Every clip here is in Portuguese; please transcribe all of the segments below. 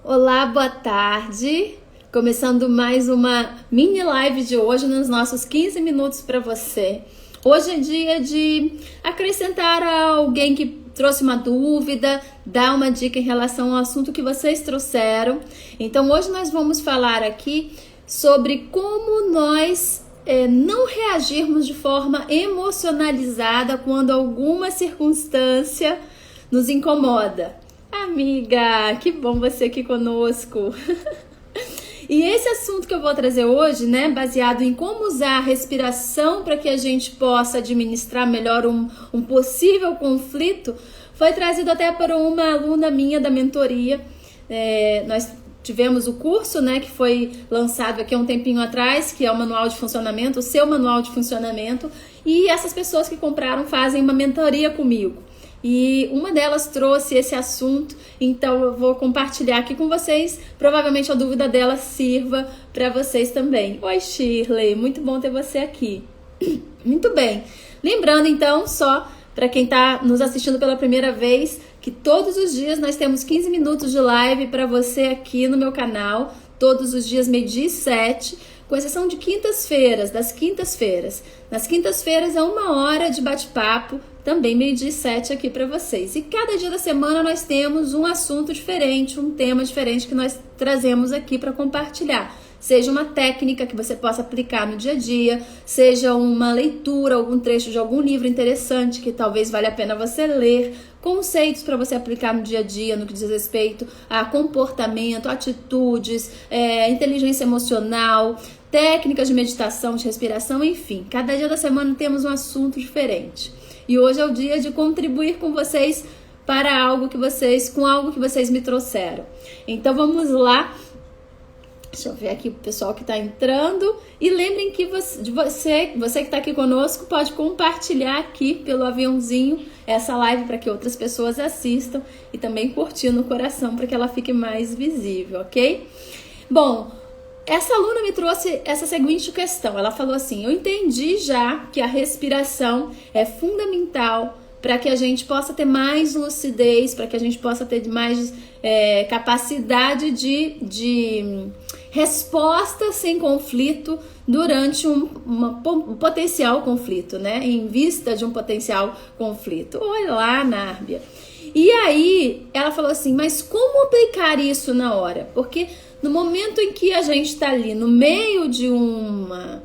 Olá, boa tarde. Começando mais uma mini live de hoje nos nossos 15 minutos para você. Hoje é dia de acrescentar a alguém que trouxe uma dúvida, dar uma dica em relação ao assunto que vocês trouxeram. Então hoje nós vamos falar aqui sobre como nós não reagirmos de forma emocionalizada quando alguma circunstância nos incomoda. Amiga, que bom você aqui conosco. E esse assunto que eu vou trazer hoje, né, baseado em como usar a respiração para que a gente possa administrar melhor um possível conflito, foi trazido até por uma aluna minha da mentoria. Nós tivemos o curso, né, que foi lançado aqui há um tempinho atrás, que é o Manual de Funcionamento, o seu Manual de Funcionamento, e essas pessoas que compraram fazem uma mentoria comigo. E uma delas trouxe esse assunto, então eu vou compartilhar aqui com vocês. Provavelmente a dúvida dela sirva para vocês também. Oi, Shirley, muito bom ter você aqui. Muito bem. Lembrando então, só para quem está nos assistindo pela primeira vez, que todos os dias nós temos 15 minutos de live para você aqui no meu canal. Todos os dias, 12h07, com exceção de quintas-feiras, das quintas-feiras. Nas quintas-feiras é 1 hora de bate-papo, também 12h07 aqui para vocês. E cada dia da semana nós temos um assunto diferente, um tema diferente que nós trazemos aqui para compartilhar. Seja uma técnica que você possa aplicar no dia a dia, seja uma leitura, algum trecho de algum livro interessante que talvez valha a pena você ler, conceitos para você aplicar no dia a dia, no que diz respeito a comportamento, atitudes, inteligência emocional, técnicas de meditação, de respiração, enfim. Cada dia da semana temos um assunto diferente. E hoje é o dia de contribuir com vocês para algo que vocês me trouxeram. Então vamos lá. Deixa eu ver aqui o pessoal que está entrando. E lembrem que você que está aqui conosco pode compartilhar aqui pelo aviãozinho essa live para que outras pessoas assistam e também curtir no coração para que ela fique mais visível, ok? Bom, essa aluna me trouxe essa seguinte questão. Ela falou assim: eu entendi já que a respiração é fundamental para que a gente possa ter mais lucidez, para que a gente possa ter mais capacidade de resposta sem conflito durante um potencial conflito, né? Em vista de um potencial conflito. Olha lá, Nárbia. E aí, ela falou assim, mas como aplicar isso na hora? Porque no momento em que a gente está ali no meio de uma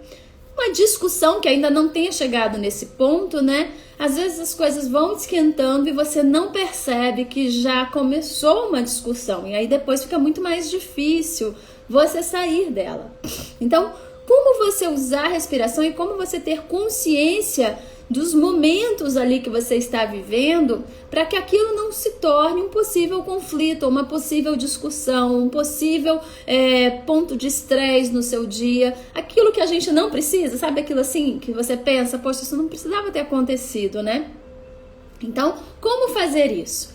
discussão que ainda não tenha chegado nesse ponto, né? Às vezes as coisas vão esquentando e você não percebe que já começou uma discussão. E aí depois fica muito mais difícil você sair dela. Então, como você usar a respiração e como você ter consciência dos momentos ali que você está vivendo para que aquilo não se torne um possível conflito, uma possível discussão, um possível ponto de estresse no seu dia, aquilo que a gente não precisa, sabe aquilo assim que você pensa, poxa, isso não precisava ter acontecido, né? Então, como fazer isso?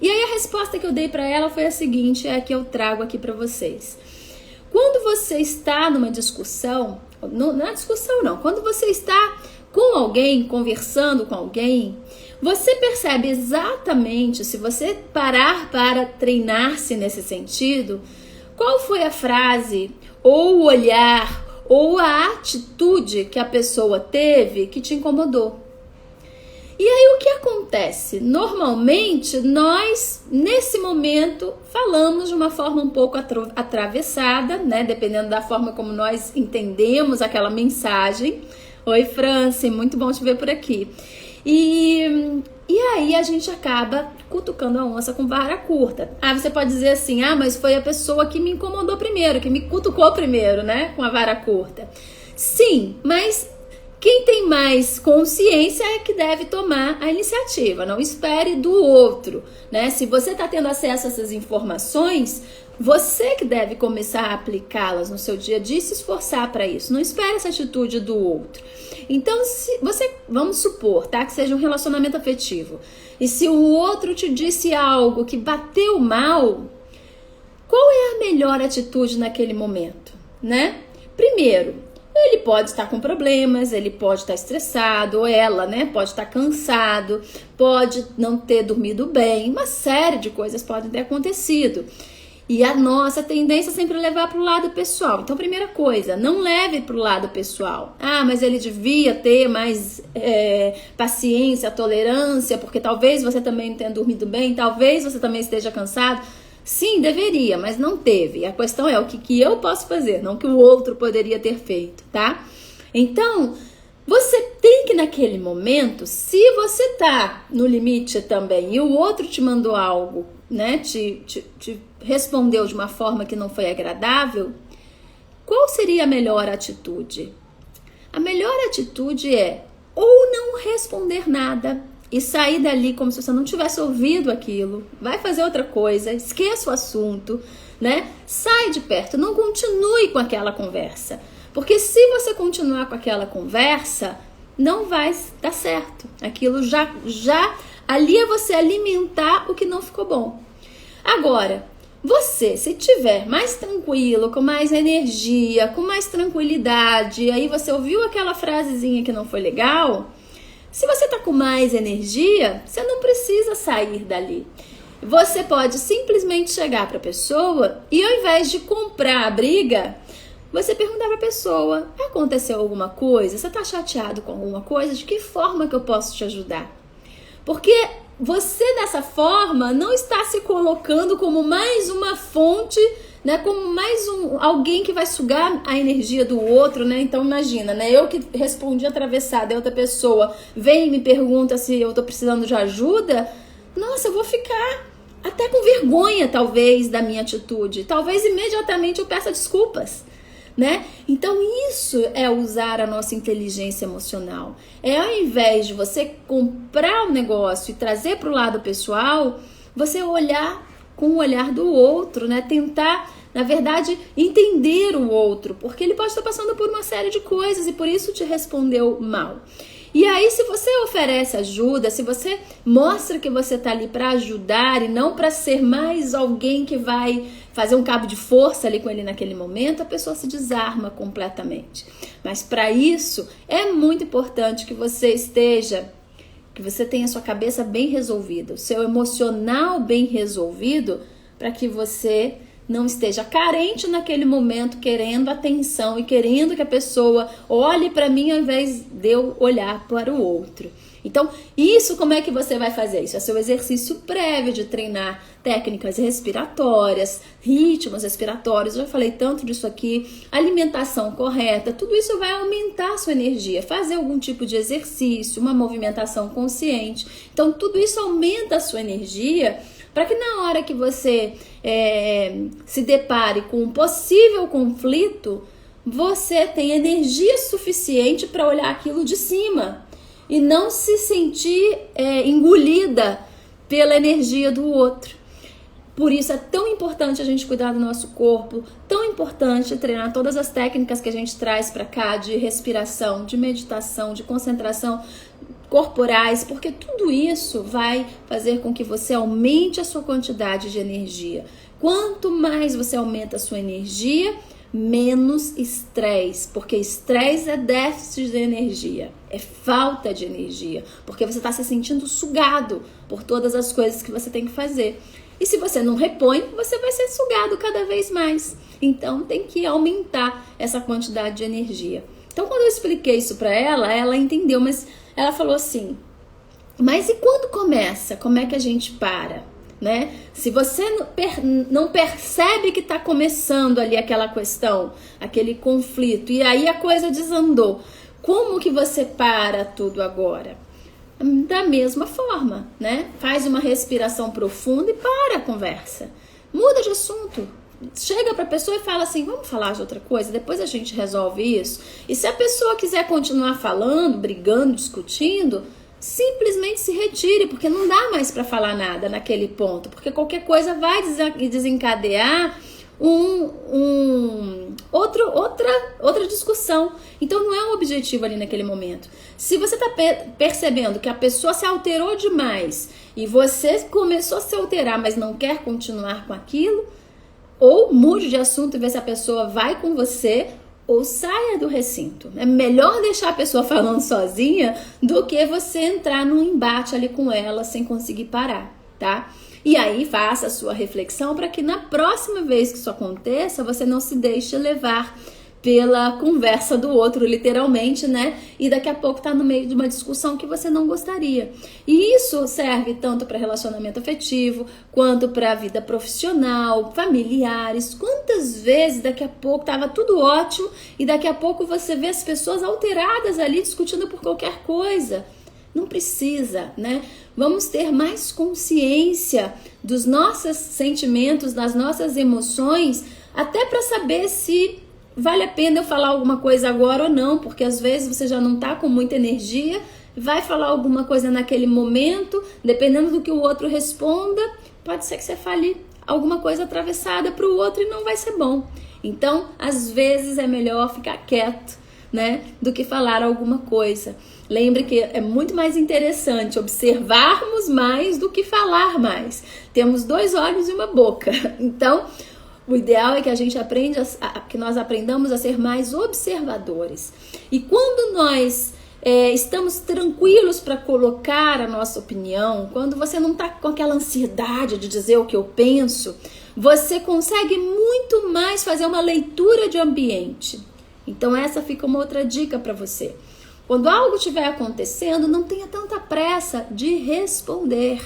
E aí a resposta que eu dei para ela foi a seguinte, é a que eu trago aqui para vocês. Quando você está numa discussão, não é discussão não, quando você está com alguém, conversando com alguém, você percebe exatamente, se você parar para treinar-se nesse sentido, qual foi a frase, ou o olhar, ou a atitude que a pessoa teve que te incomodou. E aí o que acontece? Normalmente nós, nesse momento, falamos de uma forma um pouco atravessada, né? Dependendo da forma como nós entendemos aquela mensagem. Oi, Franci, muito bom te ver por aqui. E aí a gente acaba cutucando a onça com vara curta. Ah, você pode dizer assim, mas foi a pessoa que me incomodou primeiro, que me cutucou primeiro, né? Com a vara curta. Sim, mas quem tem mais consciência é que deve tomar a iniciativa, não espere do outro, né? Se você está tendo acesso a essas informações, você que deve começar a aplicá-las no seu dia a dia e se esforçar para isso. Não espere essa atitude do outro. Então, vamos supor, tá? Que seja um relacionamento afetivo. E se o outro te disse algo que bateu mal, qual é a melhor atitude naquele momento, né? Primeiro, ele pode estar com problemas, ele pode estar estressado, ou ela, né, pode estar cansado, pode não ter dormido bem, uma série de coisas podem ter acontecido. E a nossa tendência é sempre levar para o lado pessoal. Então, primeira coisa, não leve para o lado pessoal. Ah, mas ele devia ter mais paciência, tolerância, porque talvez você também não tenha dormido bem, talvez você também esteja cansado. Sim, deveria, mas não teve. A questão é o que eu posso fazer, não o que o outro poderia ter feito, tá? Então, você tem que naquele momento, se você tá no limite também e o outro te mandou algo, né, te respondeu de uma forma que não foi agradável, qual seria a melhor atitude? A melhor atitude é ou não responder nada e sair dali como se você não tivesse ouvido aquilo, vai fazer outra coisa, esqueça o assunto, né? Sai de perto, não continue com aquela conversa. Porque se você continuar com aquela conversa, não vai dar certo. Aquilo já ali é você alimentar o que não ficou bom. Agora, você, se tiver mais tranquilo, com mais energia, com mais tranquilidade, aí você ouviu aquela frasezinha que não foi legal, se você tá com mais energia, você não precisa sair dali. Você pode simplesmente chegar para a pessoa e ao invés de comprar a briga, você perguntar para a pessoa, aconteceu alguma coisa? Você está chateado com alguma coisa? De que forma que eu posso te ajudar? Porque você dessa forma não está se colocando como mais uma fonte, né? Como mais alguém que vai sugar a energia do outro, né? Então imagina, né? Eu que respondi atravessada, e outra pessoa vem e me pergunta se eu estou precisando de ajuda. Nossa, eu vou ficar até com vergonha, talvez, da minha atitude. Talvez imediatamente eu peça desculpas. Né? Então isso é usar a nossa inteligência emocional. É ao invés de você comprar o negócio e trazer para o lado pessoal, você olhar com o olhar do outro, né? Tentar, na verdade, entender o outro, porque ele pode estar passando por uma série de coisas e por isso te respondeu mal. E aí, se você oferece ajuda, se você mostra que você está ali para ajudar e não para ser mais alguém que vai fazer um cabo de força ali com ele naquele momento, a pessoa se desarma completamente. Mas para isso, é muito importante que você tenha a sua cabeça bem resolvida, o seu emocional bem resolvido, para que você não esteja carente naquele momento, querendo atenção e querendo que a pessoa olhe para mim ao invés de eu olhar para o outro. Então, isso como é que você vai fazer? Isso é seu exercício prévio de treinar técnicas respiratórias, ritmos respiratórios, eu já falei tanto disso aqui, alimentação correta, tudo isso vai aumentar a sua energia, fazer algum tipo de exercício, uma movimentação consciente. Então, tudo isso aumenta a sua energia para que na hora que você se depare com um possível conflito, você tenha energia suficiente para olhar aquilo de cima e não se sentir engolida pela energia do outro. Por isso é tão importante a gente cuidar do nosso corpo, tão importante treinar todas as técnicas que a gente traz para cá de respiração, de meditação, de concentração corporais, porque tudo isso vai fazer com que você aumente a sua quantidade de energia. Quanto mais você aumenta a sua energia, menos estresse, porque estresse é déficit de energia, é falta de energia, porque você está se sentindo sugado por todas as coisas que você tem que fazer. E se você não repõe, você vai ser sugado cada vez mais. Então tem que aumentar essa quantidade de energia. Então quando eu expliquei isso para ela entendeu, mas ela falou assim, mas e quando começa? Como é que a gente para? Né? Se você não percebe que está começando ali aquela questão, aquele conflito, e aí a coisa desandou, como que você para tudo agora? Da mesma forma, né? Faz uma respiração profunda e para a conversa. Muda de assunto. Chega para a pessoa e fala assim, vamos falar de outra coisa, depois a gente resolve isso. E se a pessoa quiser continuar falando, brigando, discutindo, simplesmente se retire, porque não dá mais para falar nada naquele ponto, porque qualquer coisa vai desencadear outra discussão. Então não é um objetivo ali naquele momento. Se você está percebendo que a pessoa se alterou demais e você começou a se alterar, mas não quer continuar com aquilo, ou mude de assunto e vê se a pessoa vai com você, ou saia do recinto. É melhor deixar a pessoa falando sozinha do que você entrar num embate ali com ela sem conseguir parar, tá? E aí faça a sua reflexão para que na próxima vez que isso aconteça, você não se deixe levar pela conversa do outro, literalmente, né? E daqui a pouco tá no meio de uma discussão que você não gostaria. E isso serve tanto para relacionamento afetivo, quanto para a vida profissional, familiares. Quantas vezes daqui a pouco tava tudo ótimo e daqui a pouco você vê as pessoas alteradas ali discutindo por qualquer coisa. Não precisa, né? Vamos ter mais consciência dos nossos sentimentos, das nossas emoções, até para saber se vale a pena eu falar alguma coisa agora ou não, porque às vezes você já não tá com muita energia, vai falar alguma coisa naquele momento, dependendo do que o outro responda, pode ser que você fale alguma coisa atravessada para o outro e não vai ser bom. Então, às vezes é melhor ficar quieto, né, do que falar alguma coisa. Lembre que é muito mais interessante observarmos mais do que falar mais. Temos 2 olhos e uma boca. Então, o ideal é que a gente que nós aprendamos a ser mais observadores. E quando nós estamos tranquilos para colocar a nossa opinião, quando você não está com aquela ansiedade de dizer o que eu penso, você consegue muito mais fazer uma leitura de ambiente. Então essa fica uma outra dica para você. Quando algo estiver acontecendo, não tenha tanta pressa de responder,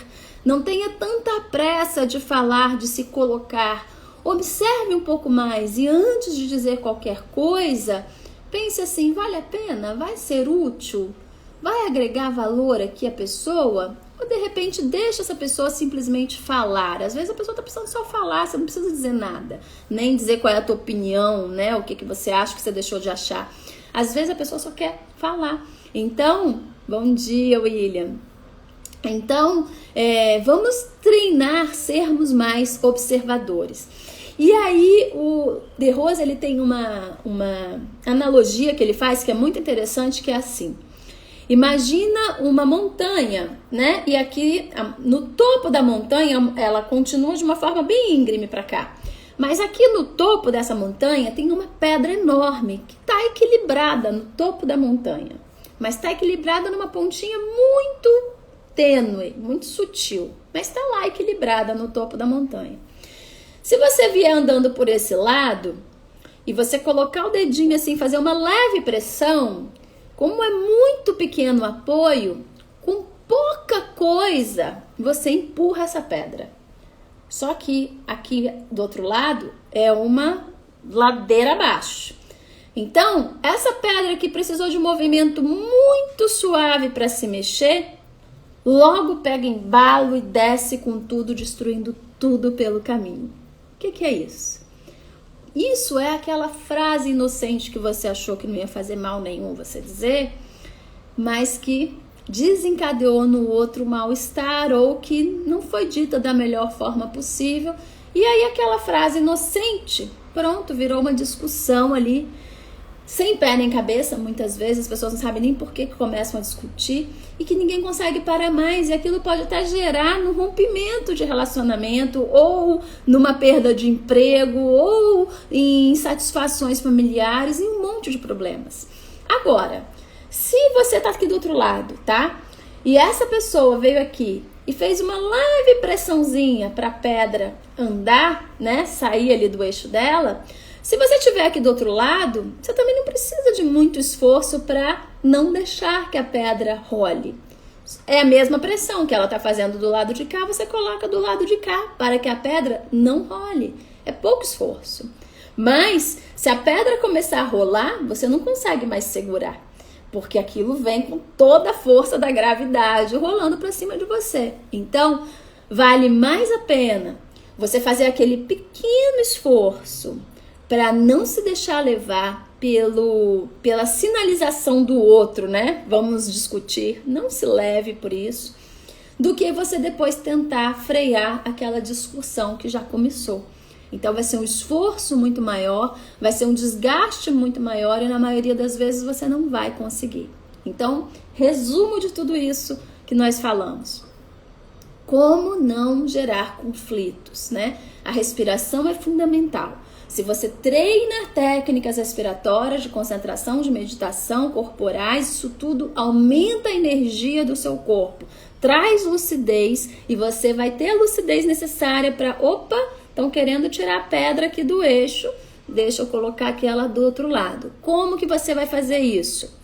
não tenha tanta pressa de falar, de se colocar. Observe um pouco mais e antes de dizer qualquer coisa, pense assim, vale a pena? Vai ser útil? Vai agregar valor aqui à pessoa? Ou de repente deixa essa pessoa simplesmente falar? Às vezes a pessoa está precisando só falar, você não precisa dizer nada, nem dizer qual é a tua opinião, né? O que você acha, que você deixou de achar. Às vezes a pessoa só quer falar. Então, bom dia, William. Então, vamos treinar, sermos mais observadores. E aí, o De Rosa, ele tem uma analogia que ele faz que é muito interessante, que é assim. Imagina uma montanha, né? E aqui, no topo da montanha, ela continua de uma forma bem íngreme para cá. Mas aqui no topo dessa montanha tem uma pedra enorme que está equilibrada no topo da montanha. Mas está equilibrada numa pontinha muito tênue, muito sutil. Mas está lá equilibrada no topo da montanha. Se você vier andando por esse lado e você colocar o dedinho assim, fazer uma leve pressão, como é muito pequeno o apoio, com pouca coisa, você empurra essa pedra. Só que aqui do outro lado é uma ladeira abaixo. Então, essa pedra que precisou de um movimento muito suave para se mexer, logo pega embalo e desce com tudo, destruindo tudo pelo caminho. O que é isso? Isso é aquela frase inocente que você achou que não ia fazer mal nenhum você dizer, mas que desencadeou no outro mal-estar ou que não foi dita da melhor forma possível. E aí aquela frase inocente, pronto, virou uma discussão ali, sem pé nem cabeça. Muitas vezes as pessoas não sabem nem por que começam a discutir e que ninguém consegue parar mais, e aquilo pode até gerar no rompimento de relacionamento, ou numa perda de emprego, ou em insatisfações familiares, e um monte de problemas. Agora, se você tá aqui do outro lado, tá? E essa pessoa veio aqui e fez uma leve pressãozinha para a pedra andar, né? Sair ali do eixo dela. Se você estiver aqui do outro lado, você também não precisa de muito esforço para não deixar que a pedra role. É a mesma pressão que ela está fazendo do lado de cá, você coloca do lado de cá para que a pedra não role. É pouco esforço. Mas se a pedra começar a rolar, você não consegue mais segurar, porque aquilo vem com toda a força da gravidade rolando para cima de você. Então, vale mais a pena você fazer aquele pequeno esforço para não se deixar levar pela sinalização do outro, né? Vamos discutir, não se leve por isso, do que você depois tentar frear aquela discussão que já começou. Então vai ser um esforço muito maior, vai ser um desgaste muito maior e na maioria das vezes você não vai conseguir. Então, resumo de tudo isso que nós falamos. Como não gerar conflitos, né? A respiração é fundamental. Se você treina técnicas respiratórias de concentração, de meditação, corporais, isso tudo aumenta a energia do seu corpo, traz lucidez e você vai ter a lucidez necessária para, opa, estão querendo tirar a pedra aqui do eixo, deixa eu colocar aquela do outro lado. Como que você vai fazer isso?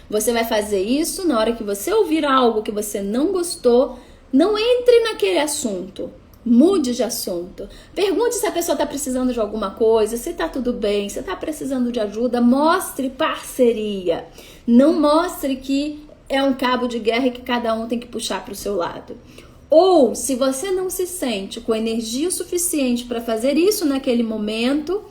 Você vai fazer isso na hora que você ouvir algo que você não gostou, não entre naquele assunto. Mude de assunto. Pergunte se a pessoa está precisando de alguma coisa, se está tudo bem, se está precisando de ajuda. Mostre parceria. Não mostre que é um cabo de guerra e que cada um tem que puxar para o seu lado. Ou, se você não se sente com energia suficiente para fazer isso naquele momento,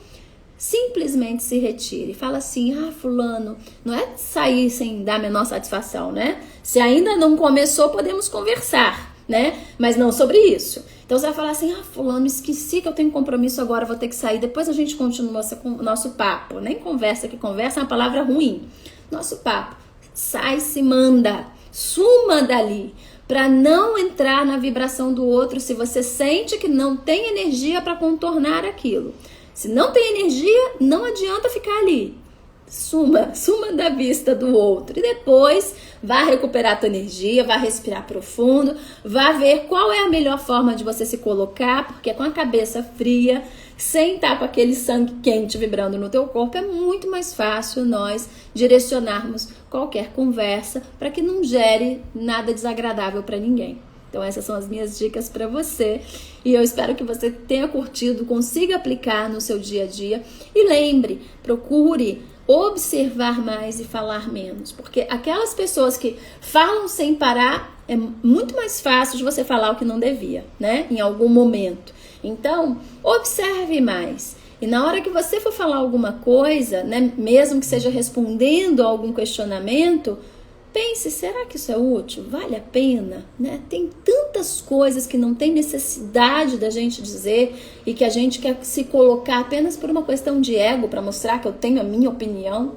simplesmente se retire. Fala assim, fulano, não é sair sem dar a menor satisfação, né? Se ainda não começou, podemos conversar, né? Mas não sobre isso. Então você vai falar assim, fulano, esqueci que eu tenho compromisso agora, vou ter que sair, depois a gente continua o nosso papo. Nem conversa, que conversa é uma palavra ruim. Nosso papo. Sai, se manda, suma dali, para não entrar na vibração do outro se você sente que não tem energia para contornar aquilo. Se não tem energia, não adianta ficar ali. Suma da vista do outro. E depois, vá recuperar a tua energia, vá respirar profundo, vá ver qual é a melhor forma de você se colocar, porque com a cabeça fria, sem estar com aquele sangue quente vibrando no teu corpo, é muito mais fácil nós direcionarmos qualquer conversa para que não gere nada desagradável para ninguém. Então essas são as minhas dicas para você e eu espero que você tenha curtido, consiga aplicar no seu dia a dia e lembre, procure observar mais e falar menos, porque aquelas pessoas que falam sem parar, é muito mais fácil de você falar o que não devia, né? Em algum momento. Então, observe mais. E na hora que você for falar alguma coisa, né, mesmo que seja respondendo a algum questionamento, pense, será que isso é útil? Vale a pena? Né? Tem tantas coisas que não tem necessidade da gente dizer e que a gente quer se colocar apenas por uma questão de ego para mostrar que eu tenho a minha opinião.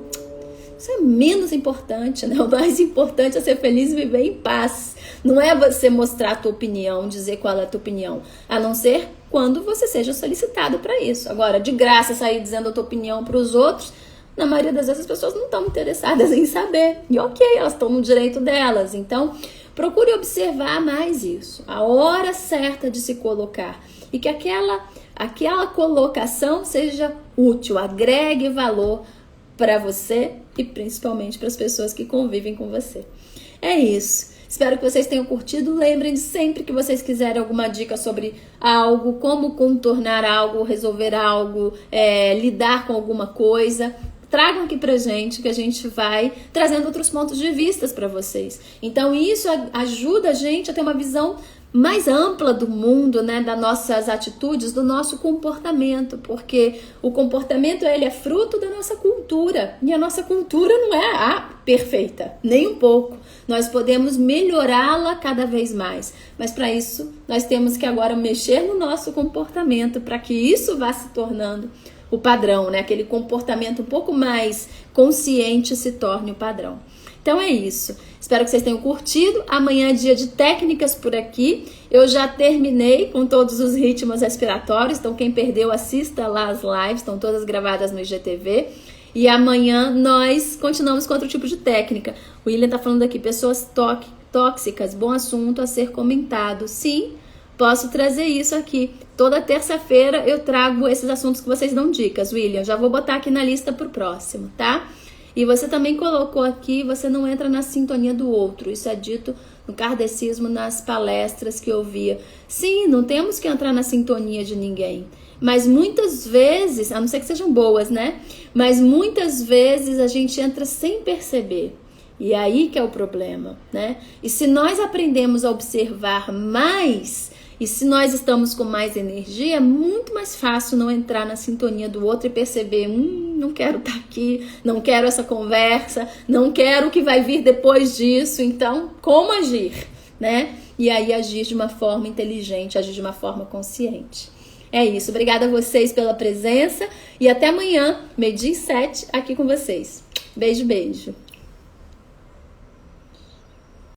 Isso é menos importante, né? O mais importante é ser feliz e viver em paz. Não é você mostrar a tua opinião, dizer qual é a tua opinião, a não ser quando você seja solicitado para isso. Agora, de graça, sair dizendo a tua opinião para os outros, na maioria das vezes as pessoas não estão interessadas em saber. E ok, elas estão no direito delas. Então, procure observar mais isso. A hora certa de se colocar. E que aquela colocação seja útil, agregue valor para você e principalmente para as pessoas que convivem com você. É isso. Espero que vocês tenham curtido. Lembrem de sempre que vocês quiserem alguma dica sobre algo, como contornar algo, resolver algo, lidar com alguma coisa, tragam aqui pra gente que a gente vai trazendo outros pontos de vista para vocês. Então isso ajuda a gente a ter uma visão mais ampla do mundo, né, das nossas atitudes, do nosso comportamento, porque o comportamento ele é fruto da nossa cultura e a nossa cultura não é perfeita, nem um pouco. Nós podemos melhorá-la cada vez mais, mas para isso nós temos que agora mexer no nosso comportamento para que isso vá se tornando o padrão, né? Aquele comportamento um pouco mais consciente se torne o padrão. Então é isso. Espero que vocês tenham curtido. Amanhã é dia de técnicas por aqui. Eu já terminei com todos os ritmos respiratórios. Então quem perdeu, assista lá as lives. Estão todas gravadas no IGTV. E amanhã nós continuamos com outro tipo de técnica. O William está falando aqui, pessoas tóxicas. Bom assunto a ser comentado. Sim, posso trazer isso aqui. Toda terça-feira eu trago esses assuntos que vocês dão dicas, William. Já vou botar aqui na lista pro próximo, tá? E você também colocou aqui, você não entra na sintonia do outro. Isso é dito no kardecismo, nas palestras que eu via. Sim, não temos que entrar na sintonia de ninguém. Mas muitas vezes, a não ser que sejam boas, né? Mas muitas vezes a gente entra sem perceber. E aí que é o problema, né? E se nós aprendemos a observar mais, e se nós estamos com mais energia, é muito mais fácil não entrar na sintonia do outro e perceber, não quero estar aqui, não quero essa conversa, não quero o que vai vir depois disso, então como agir, né? E aí agir de uma forma inteligente, agir de uma forma consciente. É isso, obrigada a vocês pela presença e até amanhã, 12h07, aqui com vocês. Beijo, beijo.